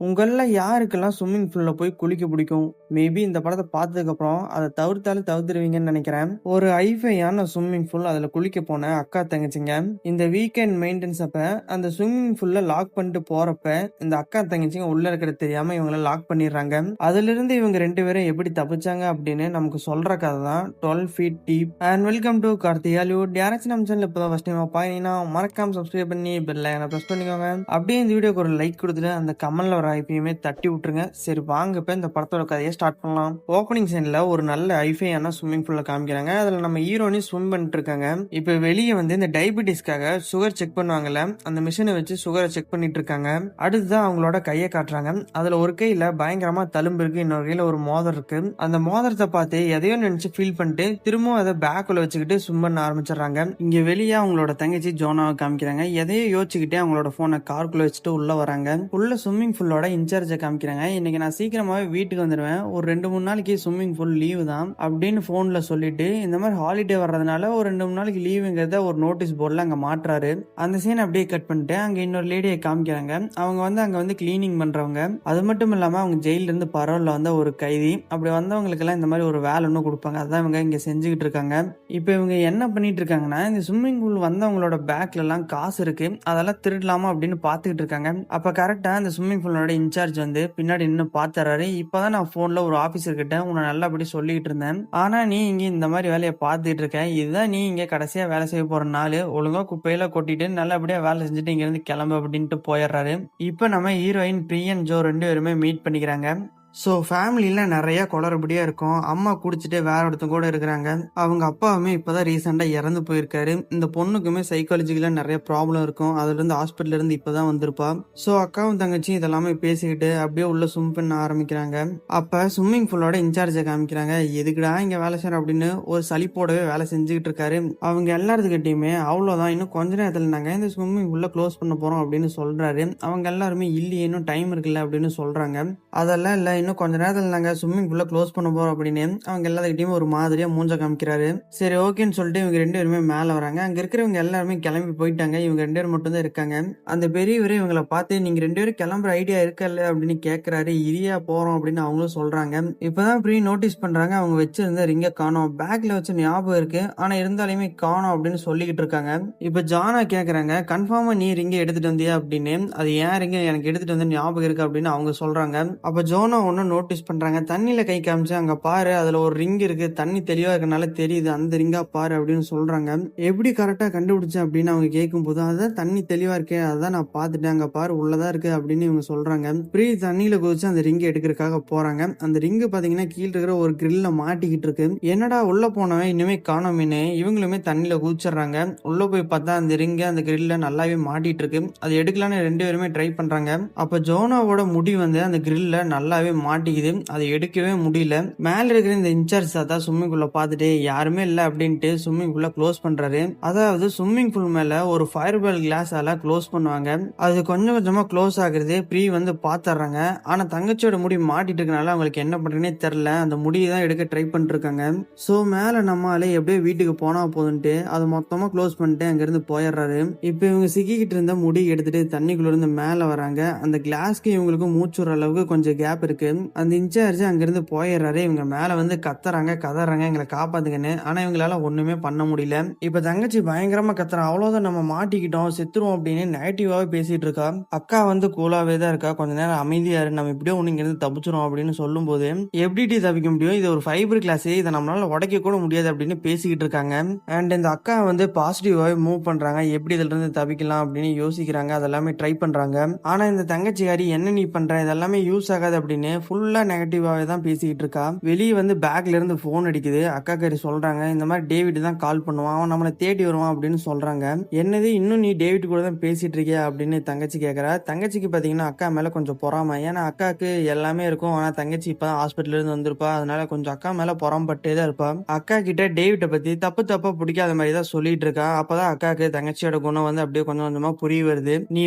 உங்கள்ல யாருக்கெல்லாம் ஸ்விம்மிங் பூல்ல போய் குளிக்க பிடிக்கும்? மேபி இந்த படத்த பார்த்ததுக்கப்புறம் அத தவிர்த்தாலும் தவிர்த்துருவீங்கன்னு நெனைக்கிறேன். ஒரு ஹைஃபையான ஸ்விம்மிங் பூல் அதுல குளிக்க போன அக்கா, தங்கச்சிங்க. இந்த வீக்கெண்ட் மெயின்டனன்ஸ் அப்ப அந்த ஸ்விம்மிங் பூல்ல லாக் பண்ணிட்டு போறப்ப, இந்த அக்கா, தங்கச்சிங்க உள்ள இருக்கிறது தெரியாம இவங்கள லாக் பண்ணிடுறாங்க. அதிலிருந்து இவங்க 2 பேரும் எப்படி தப்பிச்சாங்க அப்படின்னு நமக்கு சொல்ற கதை தான் 12 feet deep. And welcome to Karthi Hollywood. யாராச்சும் நம்ம சேனல் இப்பதான் ஃபர்ஸ்ட் டைமா பாத்தீங்கன்னா மறக்காம சப்ஸ்கிரைப் பண்ணி பெல் ஐகானை பிரஸ் பண்ணிக்கோங்க. அப்படியே இந்த வீடியோக்கு ஒரு லைக் கொடுத்துட்டு அந்த கமெண்ட்ல ஒரு ஐபியுமே தட்டி விட்டுருங்க. சரி வாங்க இப்ப இந்த படத்தோட கதையை ஸ்டார்ட் பண்ணலாம். ஓப்பனிங் சீன்ல ஒரு நல்ல ஐஃபையான ஸ்விம்மிங் பூல்ல காமிக்கிறாங்க. அதுல நம்ம ஹீரோனி ஸ்விம் பண்ணிட்டு இருக்காங்க. இப்ப வெளியே வந்து இந்த டயபிட்டிஸ்க்காக சுகர் செக் பண்ணுவாங்கல்ல, அந்த மிஷினை வச்சு சுகரை செக் பண்ணிட்டு இருக்காங்க. அடுத்துதான் அவங்களோட கையை காட்டுறாங்க. அதுல ஒரு கையில பயங்கரமா தழும்பு இருக்கு, இன்னொரு கையில ஒரு மோதிரம் இருக்கு. அந்த மோதிரத்தை பார்த்து எதையோ நினைச்சு ஃபீல் பண்ணிட்டு திரும்பவும் அதை பேக்குள்ள வச்சுக்கிட்டு ஸ்விம் பண்ண ஆரம்பிச்சிடறாங்க. இங்க வெளியே அவங்களோட தங்கச்சி ஜோனாவை காமிக்கிறாங்க. எதையோ யோசிச்சுக்கிட்டே அவங்களோட போனை காருக்குள்ள வச்சுட்டு உள்ள வராங்க. உள்ள ஸ்விம்மிங் பூலோட இன்சார்ஜை காமிக்கிறாங்க. இன்னைக்கு நான் சீக்கிரமாவே வீட்டுக்கு வந்துடுவேன், ஒரு 2-3 நாளைக்கு ஸ்விம்மிங் பூல் லீவு தான் அப்படின்னு போன்ல சொல்லிட்டு இந்த மாதிரி ஹாலிடே வர்றதுனால ஒரு 2-3 நாளைக்கு லீவுங்கிறத ஒரு நோட்டீஸ் போர்டில் அங்க மாட்டுறாரு. அந்த சீன் அப்படியே கட் பண்ணிட்டு அங்க இன்னொரு லேடியை காமிக்கிறாங்க. அவங்க வந்து அங்க வந்து கிளீனிங் பண்றவங்க. அது மட்டும் இல்லாம அவங்க ஜெயில இருந்து பரோல்ல வந்த ஒரு கைதி. அப்படி வந்தவங்களுக்கு எல்லாம் இந்த மாதிரி ஒரு வேலை ஒன்று கொடுப்பாங்க. அதான் இவங்க இங்க செஞ்சுக்கிட்டு இருக்காங்க. இப்ப இவங்க என்ன பண்ணிட்டு இருக்காங்கன்னா, இந்த ஸ்விம்மிங் பூல் வந்தவங்களோட பேக்ல எல்லாம் காசு இருக்கு, அதெல்லாம் திருடலாமா அப்படின்னு பாத்துக்கிட்டு இருக்காங்க. அப்ப கரெக்டா இந்த ஸ்விம்மிங் பூலோட இன்சார்ஜ் வந்து பின்னாடி நின்று பாத்துறாரு. இப்பதான் நான் போன்ல ஒரு ஆபீசர் கிட்ட உன்னை நல்லபடி சொல்லிட்டு இருந்தேன், ஆனா நீ இங்க இந்த மாதிரி வேலையை பார்த்துட்டு இருக்க, இதுதான் நீ இங்க கடைசியா வேலை செய்ய போற நாள், ஒழுங்கா குப்பையில கொட்டிட்டு நல்லபடியா வேலை செஞ்சுட்டு இங்க இருந்து கிளம்பு அப்படின்ட்டு போயிடுறாரு. இப்ப நம்ம ஹீரோயின் பிரியன் ஜோ 2 பேருமே மீட் பண்ணிக்கிறாங்க. ஸோ ஃபேமிலியில் நிறைய குளறுபடியாக இருக்கும். அம்மா குடிச்சிட்டு வேற ஒருத்தங்க கூட இருக்கிறாங்க. அவங்க அப்பாவுமே இப்போதான் ரீசெண்டாக இறந்து போயிருக்காரு. இந்த பொண்ணுக்குமே சைக்காலஜிக்கலாக நிறைய ப்ராப்ளம் இருக்கும். அதுலேருந்து ஹாஸ்பிட்டல்லேருந்து இப்போ தான் வந்திருப்பா. ஸோ அக்காவும் தங்கச்சியும் இதெல்லாமே பேசிக்கிட்டு அப்படியே உள்ள ஸ்விம் பண்ண ஆரம்பிக்கிறாங்க. அப்போ ஸ்விம்மிங் பூலோட இன்சார்ஜை காமிக்கிறாங்க. எதுக்குடா இங்கே வேலை செய்யற அப்படின்னு ஒரு சலிப்போடவே வேலை செஞ்சுக்கிட்டு இருக்காரு. அவங்க எல்லாத்துக்கிட்டையுமே அவ்வளோதான், இன்னும் கொஞ்ச நேரத்தில் நாங்கள் இந்த ஸ்விம்மிங் பூல்ல க்ளோஸ் பண்ண போகிறோம் அப்படின்னு சொல்கிறாரு. அவங்க எல்லாருமே இல்லையே, இன்னும் டைம் இருக்குல்ல அப்படின்னு சொல்கிறாங்க. அதெல்லாம் இல்லை, இன்னும் கொஞ்ச நேரத்தில் நாங்கள் ஸ்விம்மிங் பூல்ல க்ளோஸ் பண்ண போறோம் அப்படின்னு அவங்க எல்லாத்துக்கிட்டையும் ஒரு மாதிரியா மூஞ்ச காமிக்கிறாரு. சரி ஓகேன்னு சொல்லிட்டு இவங்க 2 பேருமே மேலே வராங்க. அங்க இருக்கிறவங்க எல்லாருமே கிளம்பி போயிட்டாங்க. இவங்க 2 பேர் மட்டும் தான் இருக்காங்க. அந்த பெரியவரே இவங்களை பார்த்து நீங்க 2 பேரும் கிளம்புற ஐடியா இருக்கல அப்படின்னு கேட்கிறாரு. இரியா போறோம் அப்படின்னு அவங்களும் சொல்றாங்க. இப்பதான் ப்ரீ நோட்டீஸ் பண்றாங்க, அவங்க வச்சிருந்த ரிங்க காணோம். பேக்ல வச்ச ஞாபகம் இருக்கு, ஆனா இருந்தாலுமே காணோம் அப்படின்னு சொல்லிக்கிட்டு இருக்காங்க. இப்ப ஜானா கேக்குறாங்க, கன்ஃபார்மா நீ ரிங்க எடுத்துட்டு வந்தியா அப்படின்னு. அது ஏன் ரிங்க எனக்கு எடுத்துட்டு வந்து ஞாபகம் இருக்கு அப்படின்னு அவங்க சொல்றாங்க. அப்ப ஜோனா ஒன்னு நோட்டீஸ் பண்றாங்க. தண்ணியில கை காமிச்சு அங்க பாரு, அதுல ஒரு ரிங் இருக்கு, தண்ணி தெளிவா இருக்கனால தெரியுது, அந்த ரிங்கா பாரு அப்படின்னு சொல்றாங்க. எப்படி கரெக்டா கண்டுபிடிச்சேன் அப்படின்னு அவங்க கேட்கும் போது, அதான் தண்ணி தெளிவா இருக்கே, அதான் நான் பாத்துட்டேன், அங்க பாரு உள்ளதா இருக்கு அப்படின்னு இவங்க சொல்றாங்க. ப்ரீ தண்ணியில குதிச்சு அந்த ரிங் எடுக்கிறதுக்காக போறாங்க. அந்த ரிங்கு பாத்தீங்கன்னா கீழே இருக்கிற ஒரு கிரில்ல மாட்டிக்கிட்டு இருக்கு. என்னடா உள்ள போனவன் இனிமே காணோமேனு இவங்களுமே தண்ணியில குதிச்சிடுறாங்க. உள்ள போய் பார்த்தா அந்த ரிங்க அந்த கிரில்ல நல்லாவே மாட்டிட்டு இருக்கு. அது எடுக்கலான்னு 2 பேருமே ட்ரை பண்றாங்க. அப்ப ஜோனாவோட முடி வந்து அந்த கிரில்ல நல்லாவே மாட்டிக்குது, அதை எடுக்கவே முடியல. மேல இருக்கிற இந்த இன்சார்ஜ் தாத்தா ஸ்விம்மிங் பூல்ல பார்த்துட்டு யாருமே இல்லை அப்படின்ட்டு ஸ்விம்மிங் பூல்ல க்ளோஸ் பண்றாரு. அதாவது ஸ்விம்மிங் பூல் மேல ஒரு ஃபயர் பால் கிளாஸால க்ளோஸ் பண்ணுவாங்க. அது கொஞ்சம் கொஞ்சமா க்ளோஸ் ஆகுறது ப்ரீ வந்து பாத்துறாங்க. ஆனா தங்கச்சியோட முடி மாட்டிட்டு இருக்கனால அவங்களுக்கு என்ன பண்றேன்னே தெரியல. அந்த முடியை தான் எடுக்க ட்ரை பண்ணிட்டு இருக்காங்க. சோ மேல நம்மாலே எப்படியோ வீட்டுக்கு போனா போதுன்ட்டு அதை மொத்தமா க்ளோஸ் பண்ணிட்டு அங்க இருந்து போயிடுறாரு. இப்ப இவங்க சிக்கிக்கிட்டு இருந்த முடி எடுத்துட்டு தண்ணிக்குள்ள இருந்து மேல வராங்க. அந்த கிளாஸ்க்கு இவங்களுக்கு மூச்சுற அளவுக்கு கொஞ்சம் கேப் இருக்கு. அந்த இன்சார்ஜ் அங்கிருந்து போயிடுறாரு. இவங்க மேல வந்து கத்துறாங்க, கதறாங்க, எங்களை காப்பாத்துங்கன்னு. ஆனா இவங்களால ஒண்ணுமே பண்ண முடியல. இப்ப தங்கச்சி பயங்கரமா கத்துறா, அவ்வளவுதான் நம்ம மாட்டிக்கிட்டோம், செத்துருவோம் அப்படின்னு நெகட்டிவாவே பேசிட்டு இருக்கா. அக்கா வந்து கூலாவே தான் இருக்கா, கொஞ்ச நேரம் அமைதியா இரு, நம்ம இப்படியோ ஒண்ணு இங்கிருந்து தப்பிச்சிரும் அப்படின்னு சொல்லும் போது, எப்படி தப்பிக்க முடியும், இது ஒரு ஃபைபர் கிளாஸ், இதை நம்மளால உடைக்க கூட முடியாது அப்படின்னு பேசிக்கிட்டு இருக்காங்க. அண்ட் இந்த அக்கா வந்து பாசிட்டிவாவே மூவ் பண்றாங்க, எப்படி இதுல இருந்து தப்பிக்கலாம் அப்படின்னு யோசிக்கிறாங்க, அதெல்லாமே ட்ரை பண்றாங்க. ஆனா இந்த தங்கச்சிகாரி என்ன நீ பண்ற, இதெல்லாமே யூஸ் ஆகாது அப்படின்னு ஃபுல்லா நெகட்டிவாவே தான் பேசிக்கிட்டு இருக்கா. வெளியே வந்து பேக்ல இருந்து போன் அடிக்குது. அக்கா காரி சொல்றாங்க, இந்த மாதிரி டேவிட் தான் கால் பண்ணுவான், அவன் நம்மளை தேடி வருவான் அப்படின்னு சொல்றாங்க. என்னது இன்னும் நீ டேவிட் கூட தான் பேசிட்டு இருக்கியா அப்படின்னு தங்கச்சி கேட்கறா. தங்கச்சிக்கு பாத்தீங்கன்னா அக்கா மேல கொஞ்சம் பொறாம, ஏன்னா அக்காக்கு எல்லாமே இருக்கும், ஆனா தங்கச்சி இப்பதான் ஹாஸ்பிட்டல் இருந்து வந்திருப்பா, அதனால கொஞ்சம் அக்கா மேல பொறாமப்பட்டே தான் இருப்பா. அக்கா கிட்ட டேவிட்டை பத்தி தப்பா பிடிக்காத மாதிரி தான் சொல்லிட்டு இருக்கா. அப்பதான் அக்காக்கு தங்கச்சியோட குணம் வந்து அப்படியே கொஞ்சம் கொஞ்சமா புரிய வருது. நீ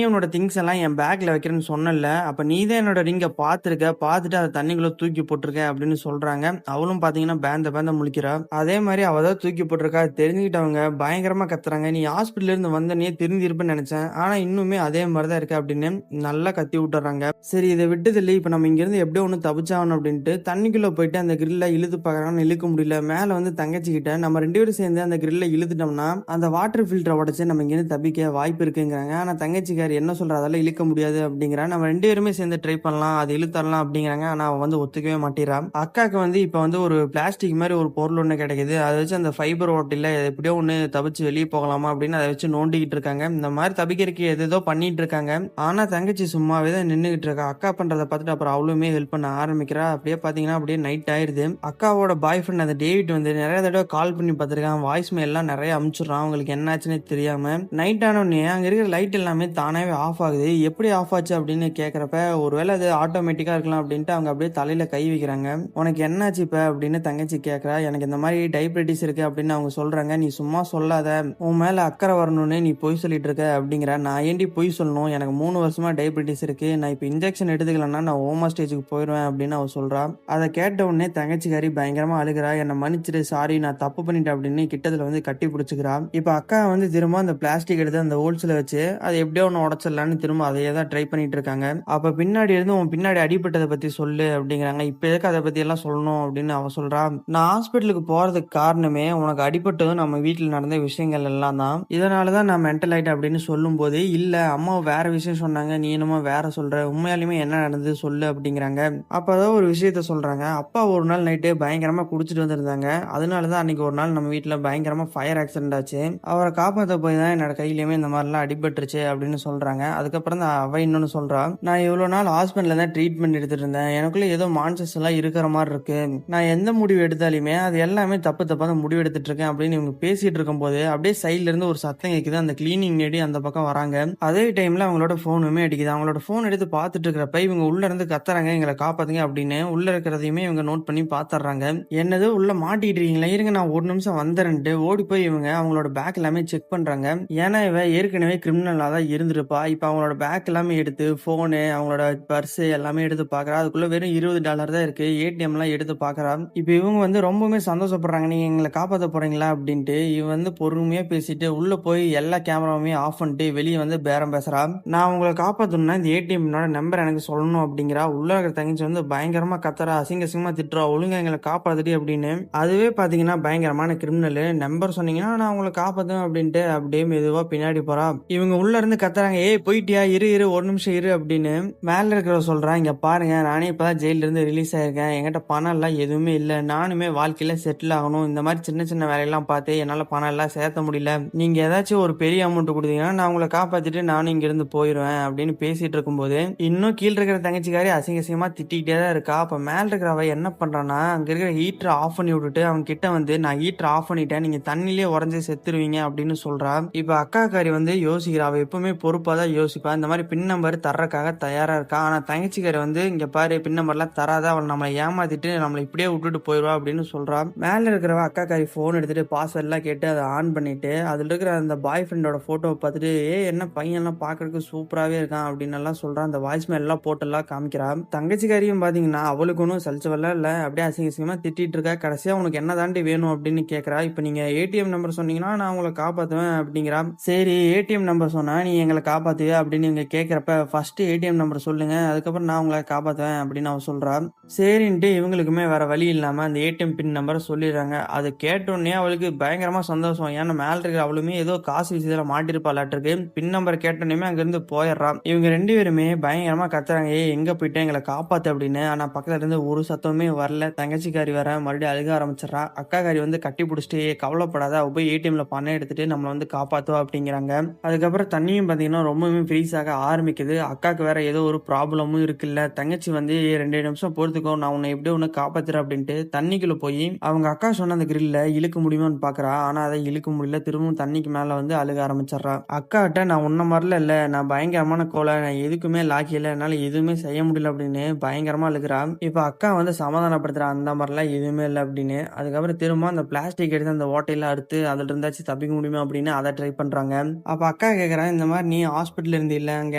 உன்னோட திங்ஸ் எல்லாம் என் பேக்ல வைக்கிறேன்னு சொன்னல, அப்ப நீ தான் என்னோட ரிங்க பாத்துருக்க, பார்த்துருக்க, பார்த்துட்டு அத தண்ணிக்குள்ள தூக்கி போட்டுருக்க அப்படின்னு சொல்றாங்க. அவளும் பார்த்தீங்கன்னா பேந்த பேந்த முழிக்கிறா. அதே மாரி அவ தான் தூக்கி போட்டுருக்கா. தெரிஞ்சுக்கிட்டவங்க பயங்கரமா கத்துறாங்க. "நீ ஹாஸ்பிட்டல்ல இருந்து வந்தோனயே திருந்திருப்பன்னு நெனச்சேன். ஆனா இன்னுமே அதே மாரி தான் இருக்க" அப்படின்னு நல்லா கத்தி விட்டுர்றாங்க. சரி இத விட்டதில்ல. இப்ப நம்ம இங்கேருந்து எப்படியோ ஒண்ணு தப்பிச்சாகணும் அப்படின்ட்டு தண்ணிக்குள்ள போயிட்டு அந்த கிரில்ல இழுத்து பார்க்குறாங்க. இழுக்க முடியல. மேல வந்து தங்கச்சிகிட்ட நம்ம 2 பேரும் சேர்ந்து அந்த கிரில்ல இழுத்துட்டோம்னா, அந்த வாட்டர் ஃபில்டர உடைச்சு நம்ம இங்கேருந்து தப்பிக்க வாய்ப்பு இருக்குங்கிறாங்க. ஆனா தங்கச்சிக்காரி என்ன சொல்றா, "அதெல்லாம் இழுக்க முடியாது" அப்படிங்கிறா. "நம்ம 2 பேருமே சேர்ந்து ட்ரை பண்ணலாம். அது இழுத்தரலாம்" அப்படிங்கிறாங்க. ஆனா அவ வந்து ஒத்துக்கவே மாட்டேங்கிறா. அக்காக்கு வந்து இப்ப வந்து ஒரு பிளாஸ்டிக் மாரி ஒரு பொருள் ஒண்ணு கிடைக்குது. அத வச்சு அந்த ஃபைபர் ஓட்டையில எப்படியோ ஒண்ணு தப்பிச்சு வெளிய போகலாமா அப்படின்னு அத வச்சு நோண்டிக்கிட்டு இருக்காங்க. இந்த மாரி தப்பிக்கிறதுக்கு ஏதேதோ பண்ணிட்டு இருக்காங்க. ஆனா தங்கச்சி சும்மாவே தான் நின்னுகிட்டு இருக்கா. அக்கா பண்றத பார்த்துட்டு அப்புறம் அவளுமே ஹெல்ப் பண்ண ஆரம்பிக்கிறா. அப்படியே பார்த்தீங்கன்னா, அப்படியே நைட் ஆயிருது. அக்காவோட பாய் ஃப்ரெண்ட் அந்த டேவிட் வந்து நெறைய தடவ கால் பண்ணி பார்த்துருக்கான். வாய்ஸ் மெயில்லாம் நெறைய அனுப்பிச்சுடுறான். அவங்களுக்கு என்ன ஆச்சுன்னே தெரியாம. நைட் ஆனோனே அங்க இருக்கிற லைட் எல்லாமே தானாவே ஆஃப் ஆகுது. எப்படி ஆஃப் ஆச்சு அப்படின்னு கேட்கிறப்ப, ஒருவேளை அது ஆட்டோமேட்டிக்கா இருக்கலாம் அப்படின்ட்டு அவங்க அப்படியே தலையில கை வைக்கிறாங்க. "உனக்கு என்னாச்சு இப்ப?" அப்படின்னு தங்கச்சி கேட்கிறா. "எனக்கு இந்த மாரி டைப்ரைட்டிஸ் இருக்கு" அப்படின்னு அவங்க சொல்றாங்க. "நீ சும்மா சொல்லாத. உன் மேல அக்கறை வரணும்னு நீ பொய் சொல்லிட்டு இருக்க" அப்படிங்கிறா. "நான் ஏன்டி பொய் சொல்லணும்? எனக்கு 3 வருஷமா டைப்ரைட்டிஸ் இருக்கு. நான் இப்ப இன்ஜெக்ஷன் எடுத்துக்கலன்னா நான் ஓமா ஸ்டேஜ்க்கு போயிருவேன்" அப்படின்னு அவ சொல்றா. அத கேட்ட உடனே தங்கச்சிக்காரி பயங்கரமா அழுகுறா. "என்ன மன்னிச்சிடு, சாரி, நான் தப்பு பண்ணிட்டேன்" அப்படின்னு கிட்டத்துல வந்து கட்டி பிடிச்சுக்கிறா. இப்ப அக்கா வந்து திரும்ப அந்த பிளாஸ்டிக் எடுத்து அந்த ஹோல்ஸ்ல வச்சு அதை எப்படியோ ஒண்ணு உடைச்சிடலான்னு திரும்ப அதையே தான் ட்ரை பண்ணிட்டு இருக்காங்க. அப்ப பின்னாடி இருந்து, "உன் பின்னாடி அடிபட்டத பத்தி சொல்லு" அப்படிங்கிறாங்க. "இப்ப எதுக்கு அத பத்தி எல்லாம் சொல்லணும்?" அப்படின்னு அவ சொல்றா. "நான் ஹாஸ்பிட்டலுக்கு போறதுக்கு காரணமே உனக்கு அடிபட்டதும் நம்ம வீட்ல நடந்த விஷயங்கள் எல்லாம் தான். இதனால தான் நான் மென்டல் ஆயிட்டேன்" அப்படின்னு சொல்லும்போது, "இல்ல அம்மா வேற விஷயம் சொன்னாங்க. நீ என்னமோ வேற சொல்ற. உண்மையாலுமே என்ன நடந்தது சொல்லு" அப்படிங்கிறாங்க. அப்ப ஏதோ ஒரு விஷயத்த சொல்றாங்க. அப்பா ஒரு நாள் நைட்டு பயங்கரமா குடிச்சிட்டு வந்திருந்தாங்க. அதனால தான் அன்னைக்கு ஒரு நாள் நம்ம வீட்ல பயங்கரமா ஃபயர் ஆக்சிடென்ட் ஆச்சு. அவர காப்பாத்த போய் தான் என்னோட கையிலயுமே இந்த மாரிலாம் அடிபட்டுருச்சு அப்படின்னு சொல்றாங்க. அதுக்கப்புறம் தான் அவ இன்னொன்னு சொல்றா. "நான் இவ்வளோ நாள் ஹாஸ்பிட்டல்ல தான் ட்ரீட்மெண்ட் எடுத்துட்டு இருந்தேன். எனக்குள்ள ஏதோ மான்ஸ்டர்ஸ் எல்லாம் இருக்கிற மாரி இருக்கு. நான் எந்த முடிவு எடுத்தாலுமே அது எல்லாமே தப்பு தப்பா தான் முடிவு எடுத்துட்டு இருக்கேன்" அப்படின்னு இவங்க பேசிட்டு இருக்கும்போது, அப்படியே சைடுல இருந்து ஒரு சத்தம் கேட்குது. அந்த கிளீனிங் லேடி அந்த பக்கம் வராங்க. அதே டைம்ல அவங்களோட ஃபோனுமே அடிக்குது. அவங்களோட ஃபோன் எடுத்து பார்த்துட்டு இருக்கிறப்ப, இவங்க உள்ள இருந்து கத்துறாங்க, "எங்கள காப்பாத்துங்க" அப்படின்னு. உள்ள இருக்கிறதையுமே இவங்க நோட் பண்ணி பார்த்துடுறாங்க. "என்னது உள்ள மாட்டிட்டு இருக்கீங்களா? இருங்க நான் ஒரு நிமிஷம் வந்துறேன்ட்டு" ஓடி போய் இவங்க அவங்களோட பேக் எல்லாமே செக் பண்றாங்க. ஏன்னா இவ ஏற்கனவே கிரிமினலா தான் இருந்திருப்பா. இப்ப அவங்களோட பேக் எல்லாமே எடுத்து ஃபோனு, அவங்களோட பர்ஸ் எல்லாமே எடுத்து பார்க்குறா. அதுக்குள்ள வெறும் $20 தான் இருக்கு. ஏடிஎம்லாம் எடுத்து பார்க்குறா. இப்ப இவங்க வந்து ரொம்பவுமே சந்தோஷப்படுறாங்க. "நீங்க எங்கள காப்பாத்த போறீங்களா?" அப்படின்ட்டு. இவ வந்து பொறுமையா பேசிட்டு உள்ள போய் எல்லா கேமராவுமே ஆஃப் பண்ணிட்டு வெளிய வந்து பேரம் பேசுறா. "நான் உங்கள காப்பாத்தணும்னா இந்த ஏடிஎம்மோட நம்பர் எனக்கு சொல்லணும்" அப்படிங்கிறா. உள்ள இருக்கிற தங்கச்சி வந்து பயங்கரமா கத்துறா. அசிங்க அசிங்கமா திட்டுறா. "ஒழுங்கா எங்கள காப்பாத்துடி" அப்படின்னு. அதுவே பார்த்தீங்கன்னா பயங்கரமான கிரிமினலு. "நம்பர் சொன்னீங்கன்னா நான் உங்கள காப்பாத்துவேன்" அப்படின்ட்டு அப்படியே மெதுவா பின்னாடி போறா. இவங்க உள்ள இருந்து கத்துறாங்க. "ஏய் போயிட்டியா? இரு இரு ஒரு நிமிஷம் இரு" அப்படின்னு. மேல இருக்கிறவ சொல்றா, "இங்க பாருங்க, நானே இப்பதான் ஜெயில்ல இருந்து ரிலீஸ் ஆயிருக்கேன். என்கிட்ட பணம் எல்லாம் எதுவுமே இல்ல. நானுமே வாழ்க்கையில செட்டில் ஆகணும். இந்த மாதிரி சின்ன சின்ன வேலையெல்லாம் பார்த்து என்னால பணம் எல்லாம் சேர்த்த முடியல. நீங்க ஏதாச்சும் ஒரு பெரிய அமௌண்ட் கொடுத்தீங்கன்னா நான் உங்களை காப்பாத்திட்டு நானும் இங்க இருந்து போயிருவேன்" அப்படின்னு பேசிட்டு இருக்கும்போது, இன்னும் கீழ இருக்கிற தங்கச்சிக்காரி அசிங்க அசிங்கமா திட்டிக்கிட்டே தான் இருக்கா. அப்ப மேல இருக்கிறவ என்ன பண்றான்னா, அங்க இருக்கிற ஹீட்டரை ஆஃப் பண்ணி விட்டுட்டு அவங்க கிட்ட வந்து, "நான் ஹீட்டரை ஆஃப் பண்ணிட்டேன். நீங்க தண்ணியிலே உறைஞ்சு செத்துருவீங்க" அப்படின்னு சொல்றா. இப்ப அக்காக்காரி வந்து யோசிக்கிறா. அவ எப்பவுமே பொறுப்பா தான் யோசிப்பா. இந்த மாதிரி பின் நம்பர் தர்றதுக்காக தயாரா இருக்கா. ஆனா தங்கச்சிக்காரி வந்து, "இங்க பாரு, பின் நம்பர்லாம் தராத. அவள் நம்மளை ஏமாத்திட்டு நம்மளை இப்படியே விட்டுட்டு போயிடுவா" அப்படின்னு சொல்றா. மேல இருக்கிறவ அக்காக்காரி போன் எடுத்துட்டு பாஸ்வேர்ட்லாம் கேட்டு அதை ஆன் பண்ணிட்டு, அதுல இருக்கிற அந்த பாய் ஃப்ரெண்டோட போட்டோவை பார்த்துட்டு, "ஏய் என்ன பையன்லாம் பார்க்கறதுக்கு சூப்பராவே இருக்கான்" அப்படின்னு எல்லாம் சொல்றா. அந்த வாய்ஸ் மெயில் எல்லாம் போட்டெல்லாம் காமிக்கிறா. தங்கச்சிக்காரியும் பாத்தீங்கன்னா அவளுக்கு ஒன்றும் சலிச்சவெல்லாம் இல்ல. அப்படியே அசிங்க அசிங்கமா திட்டிட்டு இருக்கா. கடைசியா, "உனக்கு என்ன தாண்டி வேணும்" அப்படின்னு கேட்கறா. "இப்ப நீங்க ஏடிஎம் நம்பர் சொன்னீங்கன்னா நான் உங்களை காப்பாத்துவேன்" அப்படிங்கிறா. "சரி ஏடிஎம் நம்பர் சொன்னா நீ எங்களை காப்பாத்துவியா" அப்படின்னு இவங்க கேட்கறப்ப, "ஃபர்ஸ்ட் ஏடிஎம் நம்பர் சொல்லுங்க, அதுக்கப்புறம் நான் உங்களை காப்பாத்துவேன்" அப்படின்னு அவ சொல்றா. சரின்ட்டு இவங்களுக்குமே வேற வழி இல்லாம அந்த ஏடிஎம் பின் நம்பரை சொல்லிடுறாங்க. அதை கேட்டோடனே அவளுக்கு பயங்கரமா சந்தோஷம். ஏன்னா மேல இருக்கிற அவளுமே ஏதோ காசு விஷயத்துல மாட்டிருப்பாளாட்டிருக்கு. பின் நம்பர் கேட்டோன்னே அங்கிருந்து போயிடுறான். இவங்க 2 பேருமே பயங்கரமா கத்துறாங்க, "ஏய் எங்க போயிட்ட, எங்களை காப்பாத்து" அப்படின்னு. ஆனா பக்கத்துல இருந்து ஒரு சத்தமே வரல. தங்கச்சிக்காரி வேற மறுபடியும் அழுக ஆரம்பிச்சிடறா. அக்காக்காரி வந்து கட்டி பிடிச்சிட்டு, "ஏய் கவலைப்படாத, அவ போய் ஏடிஎம்ல பணம் எடுத்துட்டு நம்மளை வந்து காப்பாத்துவா" அப்படிங்கிறாங்க. அதுக்கப்புறம் தண்ணியும் பாத்தீங்கன்னா ரொம்பவுமே ஃப்ரீஸ் ஆக ஆரம்பிக்குது. அக்காக்கு வேற ஏதோ ஒரு ப்ராப்ளமும் இருக்குல்ல. தங்கச்சி வந்து, "2 நிமிஷம் பொறுத்துக்கோ, நான் உன்னை எப்படியோ ஒண்ணு காப்பாத்துறேன்" அப்படின்ட்டு தண்ணிக்குள்ள போய் அவங்க அக்கா சொன்ன அந்த கிரில்ல இழுக்க முடியுமான்னு பாக்குறா. ஆனா அதை இழுக்க முடியல. திரும்பவும் தண்ணிக்கு மேல வந்து அழுக ஆரம்பிச்சிடறா. அக்காட்ட, "நான் உன்ன மாதிரில இல்ல, நான் பயங்கரமான கோலை, நான் எதுக்குமே லாக்கி இல்ல, என்னால எதுவுமே செய்ய முடியல" அப்படின்னு பயங்கரமா அழுகுறா. இப்ப அக்கா வந்து சமாதானப்படுத்துறா, "அந்த மாதிரிலாம் எதுவுமே இல்லை" அப்படின்னு. அதுக்கப்புறம் திரும்ப அந்த பிளாஸ்டிக் எடுத்து அந்த ஓட்டையில அறுத்து அதுல இருந்தாச்சும் தப்பிக்க முடியுமா அப்படின்னு அதை ட்ரை பண்றாங்க. அப்ப அக்கா கேக்குறாங்க, "இந்த மாதிரி நீ ஹாஸ்பிட்டல் இருந்தில்ல, அங்க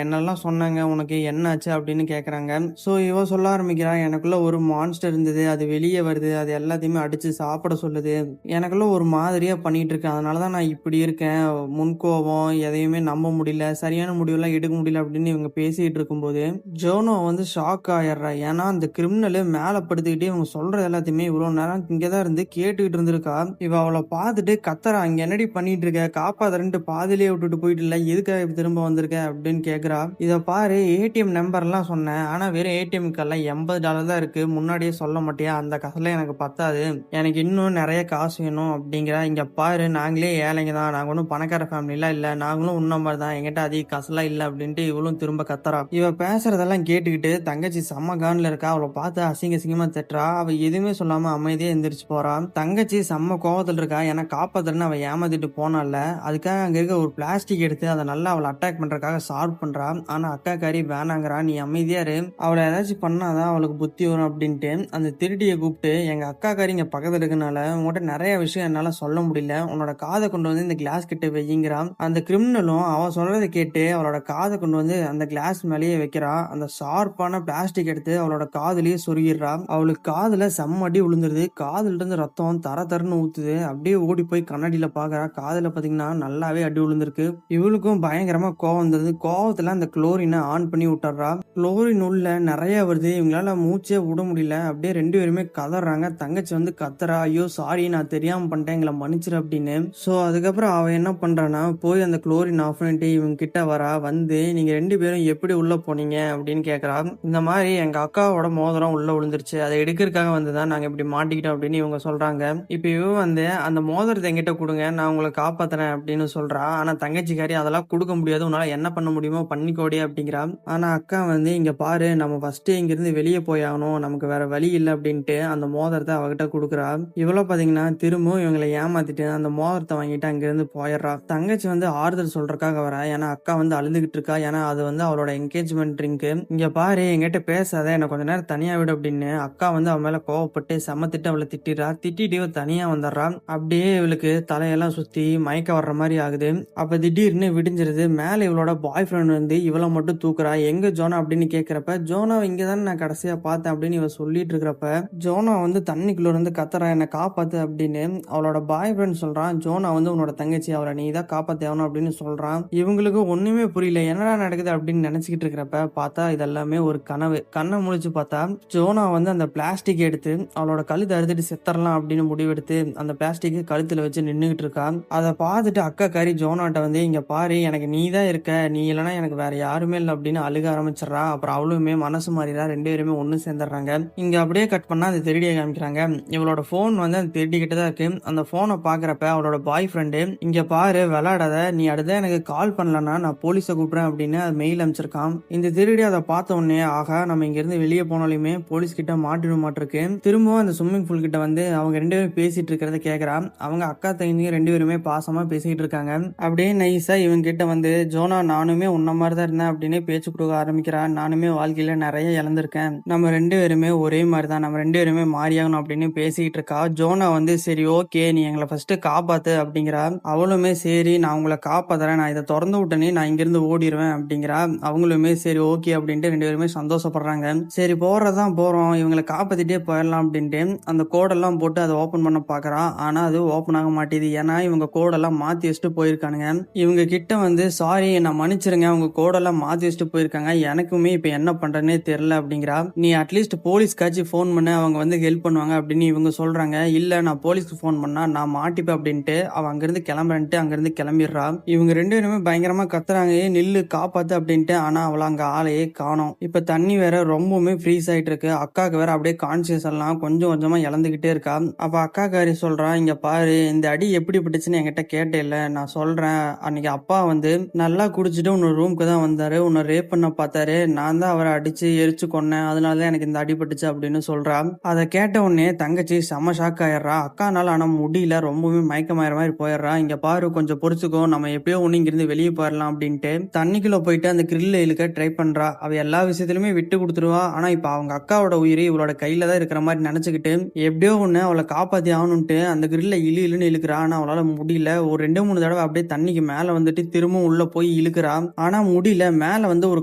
என்னெல்லாம் சொன்னாங்க, உனக்கு என்ன ஆச்சு" அப்படின்னு கேக்குறாங்க. ஸோ இவ சொல்ல ஆரம்பிக்கிறா, எனக்குள்ள ஒரு மான்ஸ்டர் இருந்தது, அது வெளியே வருது, அது எல்லாத்தையுமே அடிச்சு சாப்பிட சொல்லுது, எனக்குள்ள ஒரு மாதிரியா பண்ணிட்டு இருக்கேன், அதனாலதான் நான் இப்படி இருக்கேன், முன்கோபம், எதையுமே நம்ப முடியல, சரியான முடிவெல்லாம் எடுக்க முடியல அப்படின்னு இவங்க பேசிட்டு இருக்கும்போது ஜோனோ வந்து ஷாக் ஆயிடுறா. ஏன்னா அந்த கிரிமினல் மேல படுத்துக்கிட்டு இவங்க சொல்ற எல்லாத்தையுமே இவ்வளவு நேரம் இங்கதான் இருந்து கேட்டுக்கிட்டு இருந்திருக்கா. இவ அவளை பார்த்துட்டு கத்தரா, இங்க என்னடி பண்ணிட்டு இருக்க, காப்பாத்துறன்ட்டு பாதிலேயே விட்டுட்டு போயிட்டு இல்ல, எதுக்காக இப்ப திரும்ப வந்திருக்க அப்படின்னு கேக்குறா. இத பாரு, ஏடிஎம் நம்பர் எல்லாம் சொன்னேன், ஆனா வெறும் ஏடிஎம் கார்டுல $80 தான் இருக்கு, முன்னாடியே சொல்ல மாட்டியா, அந்த காசுல எனக்கு பத்தாது, எனக்கு இன்னும் நிறைய காசு வேணும் அப்படிங்கிறா. இங்க பாரு, நாங்களே ஏழைங்க தான், நாங்க ஒன்றும் பணக்கார ஃபேமிலிலாம் இல்ல, நாங்களும் உன்ன மாதிரி தான், எங்கிட்ட அதிக காசுலாம் இல்ல அப்படின்ட்டு இவளும் திரும்ப கத்துறா. இவ பேசுறதெல்லாம் கேட்டுக்கிட்டு தங்கச்சி செம்ம கான்ல இருக்கா. அவளை பார்த்து அசிங்க அசிங்கமா திட்டுறா. அவ எதுவுமே சொல்லாம அமைதியா எந்திரிச்சு போறா. தங்கச்சி செம்ம கோவத்துல இருக்கா. ஏன்னா காப்பாத்துறன்னு அவ ஏமாத்திட்டு போனால, அதுக்காக அங்க இருக்க ஒரு பிளாஸ்டிக் எடுத்து அதை நல்லா அவளை அட்டாக் பண்றதுக்காக ஷார்ப் பண்றா. ஆனா அக்கா காரி வேணாங்கிறா, நீ அமைதியா இரு, அவளை ஏதாச்சும் பண்ணாதான் அவளுக்கு புத்தி வரும் அப்படின்ட்டு அந்த திருடியை கூப்பிட்டு, எங்க அக்கா காரி இங்க பக்கத்துல இருக்கனால உங்ககிட்ட நிறைய விஷயம் என்னால சொல்ல முடியல, உன்னோட காதை கொண்டு வந்து இந்த கிளாஸ் கிட்ட வைங்கிறான். அந்த கிரிமினலும் அவ சொல்றதை கேட்டு அவளோட காதை கொண்டு வந்து அந்த கிளாஸ் மேலேயே வைக்கிறா. அந்த ஷார்ப்பான பிளாஸ்டிக் எடுத்து அவளோட காதுலயே சொருகிடுறா. அவளுக்கு காதுல செம்ம அடி விழுந்துருது. காதுல இருந்து ரத்தம் தர தரன்னு ஊத்துது. அப்படியே ஓடி போய் கண்ணாடியில பாக்குறா. காதுல பாத்தீங்கன்னா நல்லாவே அடி விழுந்திருக்கு. இவளுக்கும் பயங்கரமா கோவம் வந்தது. கோவத்துல அந்த குளோரினை ஆன் பண்ணி விட்டுறா. குளோரின் உள்ள நிறைய வருது. இவங்களால மூச்சே விட முடியல. அப்படியே ரெண்டு பேருமே கதறாங்க. தங்கச்சி வந்து கத்துறா, ஐயோ சாரி, நான் தெரியாம பண்ணிட்டேன், எங்களை மன்னிச்சிரு அப்படின்னு. சோ அதுக்கப்புறம் அவ என்ன பண்றானா, போய் அந்த குளோரின் ஆஃப் பண்ணிட்டு இவங்க கிட்ட வரா. வந்து, நீங்க ரெண்டு பேரும் எப்படி உள்ள போனீங்க அப்படின்னு கேக்குறா. இந்த மாதிரி எங்க அக்காவோட மோதிரம் உள்ள விழுந்துருச்சு, அதை எடுக்கிறதுக்காக வந்துதான் நாங்க இப்படி மாட்டிக்கிட்டோம் அப்படின்னு இவங்க சொல்றாங்க. இப்ப இவ வந்து, அந்த மோதிரத்தை என்கிட்ட கொடுங்க, நான் உங்களை காப்பாத்துறேன் அப்படின்னு சொல்றா. ஆனா தங்கச்சிக்காரி அதெல்லாம் கொடுக்க முடியாது, உன்னால என்ன பண்ண முடியுமோ பண்ணிக்கோடி அப்படிங்கிறா. ஆனா அக்கா வந்து, இங்க பாரு, நம்ம ஃபர்ஸ்ட் இங்க இருந்து வெளியே போய் ஆகணும், நமக்கு வேற வழி இல்லை அப்படின்ட்டு அந்த மோதிரத்தை அவகிட்ட கொடுக்குறா. இவ்வளவு பாத்தீங்கன்னா திரும்பவும் இவங்களை ஏமாத்திட்டு அந்த மோதிரத்தை வாங்கிட்டு அங்கிருந்து போயிடுறா. தங்கச்சி வந்து ஆறுதல் சொல்றதுக்காக வரா. ஏன்னா அக்கா வந்து அழுதுகிட்டு இருக்கா. ஏன்னா அது வந்து அவளோட என்கேஜ்மெண்ட் ட்ரிங்க். இங்க பாரு, என்கிட்ட பேசாத, என்ன கொஞ்ச நேரம் தனியா விடு அப்படின்னு அக்கா வந்து அவன் மேல கோவப்பட்டு செமத்திட்டு அவளை திட்டிடுறா. திட்டிட்டு இவ தனியா வந்துடுறா. அப்படியே இவளுக்கு தலையெல்லாம் சுத்தி மயக்க வர்ற மாதிரி ஆகுது. அப்ப திடீர்னு விடிஞ்சிருது. மேல இவளோட பாய் ஃப்ரெண்ட் வந்து இவளை மட்டும் தூக்குறா. எங்க ஜோனா அப்படின்னு கேக்குறப்ப, ஜோனா இங்கதானே நான் கடைசியா பார்த்தேன் அப்படின்னு இவ சொல்லிட்டு இருக்கிறப்ப, ஜோனா வந்து தண்ணிக்குள்ள இருந்து கத்துறா, என்ன காப்பாத்து அப்படின்னு. அவளோட பாய் ஃப்ரெண்ட் சொல்றான், ஜோனா வந்து உன்னோட தங்கச்சி, அவளை நீ தான் காப்பாத்தேவணும் அப்படின்னு சொல்றான். இவங்களுக்கு ஒண்ணுமே புரியல, என்னடா நடக்குது அப்படின்னு நினைச்சுக்கிட்டு இருக்கிறப்ப பார்த்தா இதெல்லாமே ஒரு கனவு. கண்ணை முழிச்சு பார்த்தா ஜோனா வந்து அந்த பிளாஸ்டிக் எடுத்து அவளோட கழுத்தை அறுத்துட்டு செத்தரலாம் அப்படின்னு முடிவெடுத்து அந்த பிளாஸ்டிக் கழுத்துல வச்சு நின்னுகிட்டு இருக்கா. அதை பார்த்துட்டு அக்கா காரி ஜோனாட்ட வந்து, இங்க பாரு, எனக்கு நீ தான் இருக்க, நீ இல்லைன்னா எனக்கு வேற யாருமே இல்லை அப்படின்னு அழுக ஆரம்பிச்சிடறா. அப்புறம் அவளுமே மனசு மாறிடா. ரெண்டு பேருமே ஒண்ணு சேர்ந்துடுறாங்க. இங்க அப்படியே கட் பண்ணா அந்த திருடியை காமிக்கிறாங்க. இவளோட போன் வந்து அந்த திருடி கிட்ட தான் இருக்கு. அந்த போனை பாக்குறப்ப அவளோட பாய் ஃப்ரெண்டு, இங்க பாரு விளையாடாத, நீ அடுத்த எனக்கு கால் பண்ணலன்னா நான் போலீஸை கூப்பிடுறேன் அப்படின்னு அது மெயில் அனுப்பிச்சிருக்கான். இந்த திருடி அதை பார்த்த உடனே, ஆகா நம்ம இங்க இருந்து வெளியே போனாலுமே போலீஸ் கிட்ட மாட்டிட மாட்டிருக்கு. திரும்பவும் அந்த ஸ்விம்மிங் பூல் கிட்ட வந்து அவங்க ரெண்டு பேரும் பேசிட்டு இருக்கிறத கேக்குறான். அவங்க அக்கா தங்கி ரெண்டு பேருமே பாசமா பேசிட்டு இருக்காங்க. அப்படியே நைஸா இவங்க கிட்ட வந்து, ஜோனா நானுமே உன்ன மாதிரி தான் இருந்தேன் அப்படின்னு பேச்சு கொடுக்க ஆரம்பிக்கிறான். நானுமே வாழ்க்கையில நிறைய இழந்திருக்கேன், நம்ம ரெண்டு பேருமே ஒரே மாதிரி தான், நம்ம ரெண்டு பேருமே மாறியாகணும் அப்படின்னு பேசிட்டு இருக்கா. ஜோனா வந்து, சரி ஓகே, நீ எங்களை ஃபர்ஸ்ட் காப்பாத்து அப்படிங்கிறா. அவளுமே சரி நான் உங்களை காப்பாத்துறேன், நான் இதை திறந்து விட்டனே நான் இங்கிருந்து ஓடிடுவேன் அப்படிங்கிறா. அவங்களுமே சரி ஓகே அப்படின்ட்டு ரெண்டு பேருமே சந்தோஷப்படுறாங்க. சரி போறதான் போறோம், இவங்களை காப்பாத்திட்டே போயிடலாம் அப்படின்ட்டு அந்த கோடெல்லாம் போட்டு அதை ஓபன் பண்ண பாக்குறா. ஆனா அது ஓபன் ஆக மாட்டேது. ஏன்னா இவங்க கோடெல்லாம் மாத்தி வச்சுட்டு போயிருக்கானுங்க. இவங்க கிட்ட வந்து, சாரி நான் மன்னிச்சிருங்க, அவங்க கோடெல்லாம் மாத்தி வச்சுட்டு போயிருக்காங்க, எனக்குமே இப்ப என்ன பண்றேன்னே தெரியல அப்படிங்கிறா. நீ அட்லீஸ்ட் போலீஸ்காச்சு போன் பண்ண, அவங்க வந்து ஹெல்ப் பண்ணுவாங்க அப்படின்னு இவங்க சொல்றாங்க. இல்ல நான் போலீஸ்க்கு போன் பண்ணா நான் மாட்டிப்பேன் அப்படின்ட்டு அவ அங்கிருந்து கிளம்புறேன்ட்டு அங்கிருந்து கிளம்பிடுறா. இவங்க ரெண்டு பேருமே பயங்கரமா கத்துறாங்க, நில்லு காப்பாத்து அப்படின்ட்டு. ஆனா அவள அங்க ஆளையே காணோம். இப்ப தண்ணி வேற ரொம்பவுமே ஃப்ரீஸ் ஆயிட்டு இருக்கு. அக்காக்கு வேற அப்படியே கான்சியஸ் எல்லாம் கொஞ்சம் கொஞ்சமா இழந்துகிட்டே இருக்கா. அப்ப அக்கா காரி சொல்றா, இங்க பாரு, இந்த அடி எப்படி பட்டுச்சுன்னு என்கிட்ட கேட்டே இல்ல, நான் சொல்றேன், அன்னைக்கு அப்பா வந்து நல்லா குடிச்சிட்டு உன்னோட ரூமுக்கு தான் வந்தாரு, உன்னை ரேப் பண்ண பார்த்தாரு, நான் தான் அவரை அடிச்சு எரிச்சு கொன்னேன், அதனாலதான் எனக்கு இந்த அடிபட்டுச்சு அப்படின்னு சொல்றா. அதை கேட்ட உடனே தங்கச்சி செம ஷாக் ஆயிடுறா. அக்கானால ஆனா முடியல, ரொம்பவே மயக்கமாயிர மாதிரி போயிடுறா. இங்க பாரு கொஞ்சம் பொறுத்துக்கோ, நம்ம எப்படியோ ஒண்ணு இங்கிருந்து வெளியே போயிடலாம் அப்படின்ட்டு தண்ணிக்குள்ள போயிட்டு அந்த கிரில்ல இழுக்க ட்ரை பண்றா. அவ எல்லா விஷயத்திலுமே விட்டு கொடுத்துருவா. ஆனா இப்ப அவங்க அக்காவோட உயிரை இவளோட கையில தான் இருக்கிற மாதிரி நினைச்சுக்கிட்டு எப்படியோ ஒண்ணு அவளை காப்பாத்தி ஆகணும்ட்டு அந்த கிரில்ல இழுன்னு இழுக்கிறா. ஆனா அவளால முடியல. ஒரு 2-3 தடவை அப்படியே தண்ணிக்கு மேல வந்துட்டு திரும்பவும் உள்ள போய் இழுக்கிறா. ஆனா முடியல. மேல வந்து ஒரு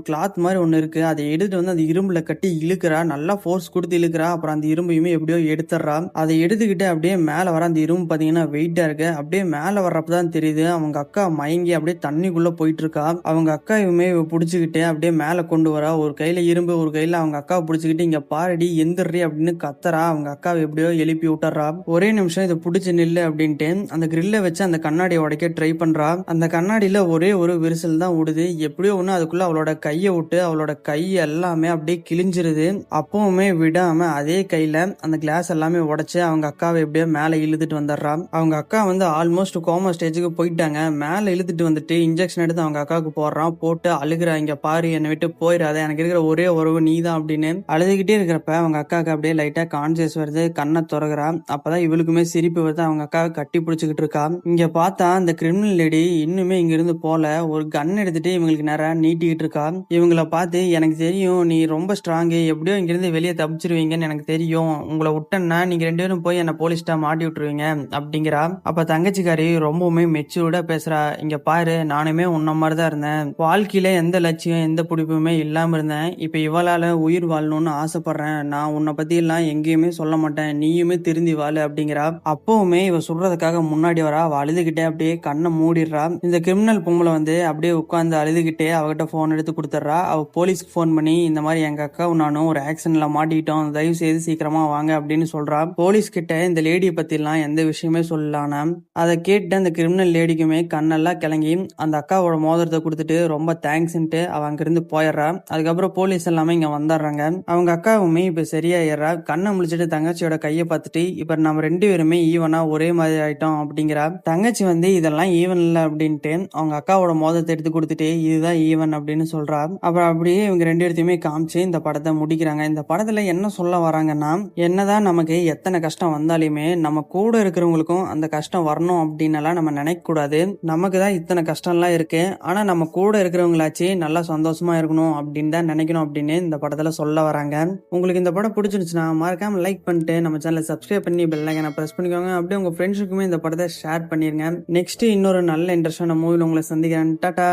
கிளாத் மாதிரி ஒண்ணு இருக்கு, அதை எடுத்து எடுத்துட்டு வந்து அந்த இரும்புல கட்டி இழுக்கிறா, நல்லா ஃபோர்ஸ் குடுத்து இழுக்கிறா. அப்புறம் அந்த இரும்பையுமே எப்படியோ எடுத்துடுறா. அத எடுத்துக்கிட்டு அப்படியே மேல வர அந்த இரும்பு பார்த்தீங்கன்னா வெயிட்டா இருக்கு. அப்படியே மேல வர்றப்ப தான் தெரியுது அவங்க அக்கா மயங்கி அப்படியே தண்ணிக்குள்ள போயிட்டு இருக்கா. அவங்க அக்காவையுமே இவ புடிச்சுக்கிட்டு அப்படியே மேல கொண்டு வரா. ஒரு கையில இரும்பு, ஒரு கையில அவங்க அக்காவ புடிச்சுக்கிட்டு, "இங்க பாருடி எந்திர்றி" அப்படின்னு கத்துறா. அவங்க அக்காவ எப்படியோ எழுப்பி விட்டுர்றா. "ஒரே நிமிஷம் இத புடிச்சு நில்லு" அப்படின்ட்டு அந்த கிரில்ல வச்சு அந்த கண்ணாடிய உடைக்க ட்ரை பண்றா. அந்த கண்ணாடியில ஒரே ஒரு விரிசல் தான் விடுது. எப்படியோ ஒண்ணு அதுக்குள்ள அவளோட கைய விட்டு அவளோட கை எல்லாமே அப்படியே கிழிஞ்சிருது. அப்பவுமே விடாம அதே கையில அந்த கிளாஸ் எல்லாமே உடைச்சு அவங்க அக்காவை எப்படியோ மேல இழுத்துட்டு வந்துடுறா. அவங்க அக்கா வந்து ஆல்மோஸ்ட் கோமா ஸ்டேஜுக்கு போயிட்டாங்க. மேல இழுத்துட்டு வந்துட்டு இன்ஜெக்ஷன் எடுத்து அவங்க அக்காவுக்கு போடுறான். போட்டு அழுகுறா, "இங்க பாரு என்னை விட்டு போயிடாத, எனக்கு இருக்கிற ஒரே உறவு நீதான்" அப்படின்னு அழுதுகிட்டே இருக்கிறப்ப அவங்க அக்காவுக்கு அப்படியே லைட்டா கான்சியஸ் வருது. கண்ணை திறகுறா. அப்பதான் இவளுக்குமே சிரிப்பு வருது. அவங்க அக்காவை கட்டி பிடிச்சுக்கிட்டு இருக்கா. இங்க பார்த்தா அந்த கிரிமினல் லேடி இன்னுமே இங்க இருந்து போல. ஒரு கன் எடுத்துட்டு இவங்களுக்கு நேரா நீட்டிக்கிட்டு இருக்கா. இவங்கள பார்த்து, "எனக்கு தெரியும் நீ ரொம்ப ஸ்ட்ராங்கு, எப்படியோ இங்கிருந்து வெளியே தப்பிச்சிருவீங்கன்னு எனக்கு தெரியும். உங்களை விட்டேன்னா நீங்க 2 பேரும் போய் என்ன போலீஸ்டா மாட்டி விட்டுருவீங்க" அப்படிங்கிறா. அப்ப தங்கச்சிக்காரி ரொம்பவுமே மெச்சூர்டா பேசுறா. "இங்க பாரு, நானுமே உன்ன மாதிரி தான் இருந்தேன். வாழ்க்கையில எந்த லட்சியம் எந்த பிடிப்புமே இல்லாம இருந்தேன். இப்ப இவளால உயிர் வாழணும்னு ஆசைப்படுறேன். நான் உன்னை பத்தி எல்லாம் எங்கேயுமே சொல்ல மாட்டேன். நீயுமே திருந்தி வாழு" அப்படிங்கிறா. அப்பவுமே இவ சொல்றதுக்காக முன்னாடி வரா. அவ அழுதுகிட்டே அப்படியே கண்ணை மூடிடுறா. இந்த கிரிமினல் பொம்பளை வந்து அப்படியே உட்கார்ந்து அழுதுகிட்டே அவகிட்ட போன் எடுத்து கொடுத்துட்றா. அவ போலீஸ்க்கு போன் பண்ணி, "இந்த மாதிரி எங்க அக்காவும் நானும் ஒரு ஆக்சிடென்ட்ல மாட்டிக்கிட்டோம், தயவு செய்து சீக்கிரமா வாங்க" அப்படின்னு சொல்றா. போலீஸ் கிட்ட இந்த லேடியை பத்தி எல்லாம் எந்த விஷயமே சொல்லலானா. அதை கேட்டு அந்த கிரிமினல் லேடிக்குமே கண்ணெல்லாம் கிளங்கி அந்த அக்காவோட மோதிரத்தை கொடுத்துட்டு ரொம்ப தேங்க்ஸ்ன்ட்டு அவ அங்கிருந்து போயிடுறா. அதுக்கப்புறம் போலீஸ் எல்லாமே இங்க வந்துடுறாங்க. அவங்க அக்காவுமே இப்ப சரியாயிடுறா. கண்ணை முழிச்சிட்டு தங்கச்சியோட கையை பார்த்துட்டு, "இப்ப நம்ம 2 பேருமே ஈவனா ஒரே மாதிரி ஆயிட்டோம்" அப்படிங்கிறா. தங்கச்சி வந்து, "இதெல்லாம் ஈவன் இல்ல" அப்படின்ட்டு அவங்க அக்காவோட மோதிரத்தை எடுத்து கொடுத்துட்டு, "இதுதான் ஈவன்" அப்படின்னு சொல்றா. அப்புறம் அப்படியே இவங்க 2 பேர்த்தையுமே காமிச்சு இந்த படத்தை முடிக்கிறாங்க. இந்த படத்துல என்ன சொல்ல வராங்கன்னா, என்னதான் நமக்கு எத்தனை கஷ்டம் வந்தாலுமே நம்ம கூட இருக்கிறவங்களுக்கும் அந்த கஷ்டம் வரணும் அப்படின்னு எல்லாம் நம்ம நினைக்க கூடாது. நமக்கு தான் இத்தனை கஷ்டம்லாம் இருக்கு, ஆனா நம்ம கூட இருக்கிறவங்களாச்சு நல்லா சந்தோஷமா இருக்கணும் அப்படின்னு தான் நினைக்கணும் அப்படின்னு இந்த படத்துல சொல்ல வராங்க. உங்களுக்கு இந்த படம் பிடிச்சிருந்துச்சுன்னா மறக்காம லைக் பண்ணிட்டு நம்ம சேனலை சப்ஸ்கிரைப் பண்ணி பெல் ஐகானை பிரஸ் பண்ணிக்கோங்க. அப்படியே உங்க ஃப்ரெண்ட்ஸுக்குமே இந்த படத்தை ஷேர் பண்ணிருங்க. நெக்ஸ்ட் இன்னொரு நல்ல இன்ட்ரெஸ்டான மூவில உங்களை சந்திக்கிறேன். டாடா.